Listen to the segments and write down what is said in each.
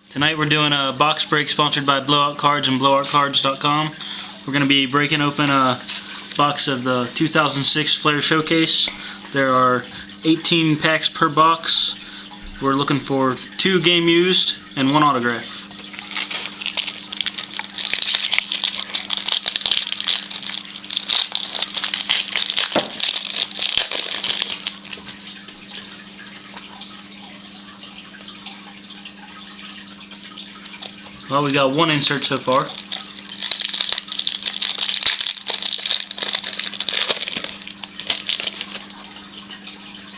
Tonight we're doing a box break sponsored by Blowout Cards and blowoutcards.com. We're going to be breaking open a box of the 2006 Flair Showcase. There are 18 packs per box. We're looking for 2 game used and 1 autograph. Well, we got 1 insert so far.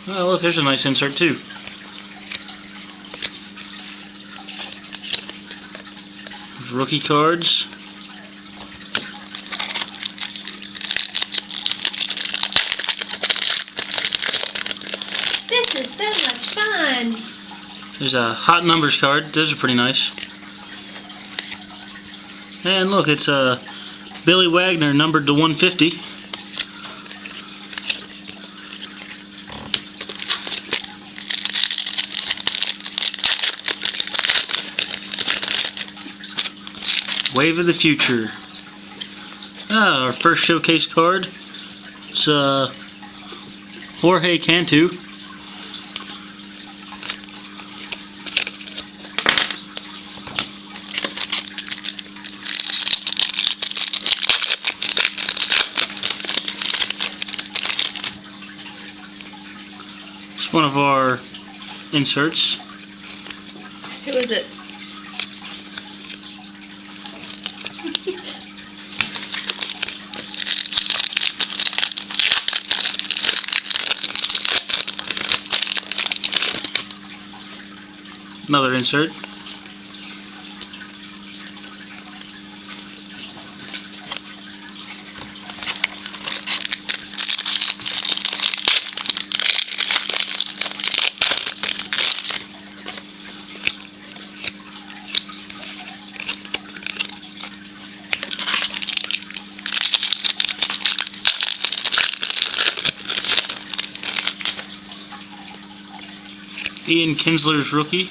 Oh, look, there's a nice insert too. Rookie cards. This is so much fun. There's a hot numbers card. Those are pretty nice. And look, it's Billy Wagner numbered to 150. Wave of the Future. Our first showcase card. It's Jorge Cantu. It's one of our inserts. Who is it? Another insert. Ian Kinsler's rookie.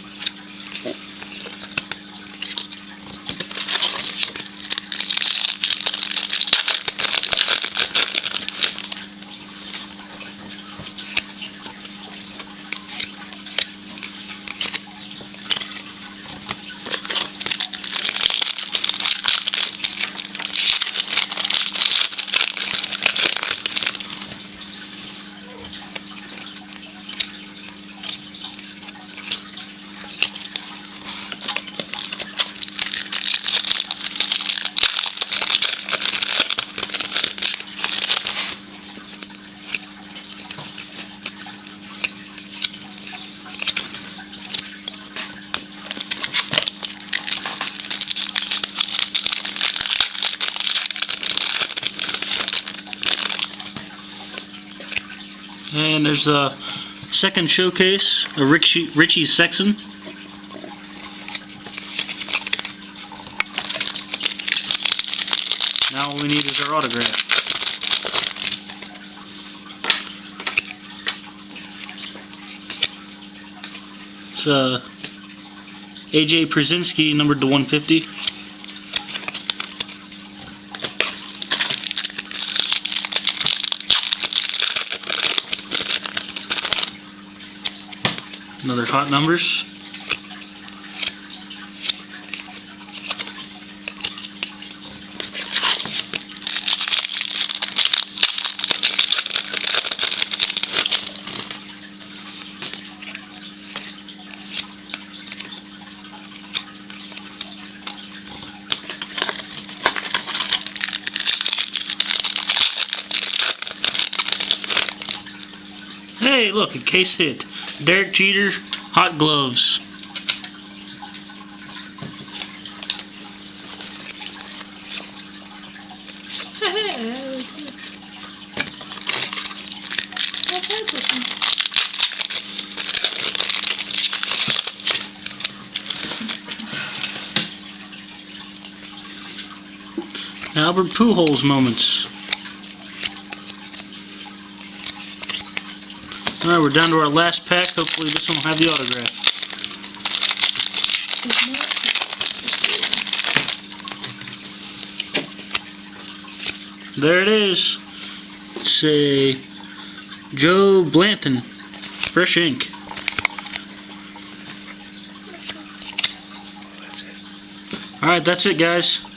And there's a second showcase, a Richie Sexton. Now all we need is our autograph. It's AJ Przinsky, numbered to 150. Another hot numbers. Hey, look, a case hit. Derek Jeter, hot gloves. Albert Pujols moments. Alright, we're down to our last pack. Hopefully this one will have the autograph. There it is. It's a Joe Blanton fresh ink. Alright, that's it guys.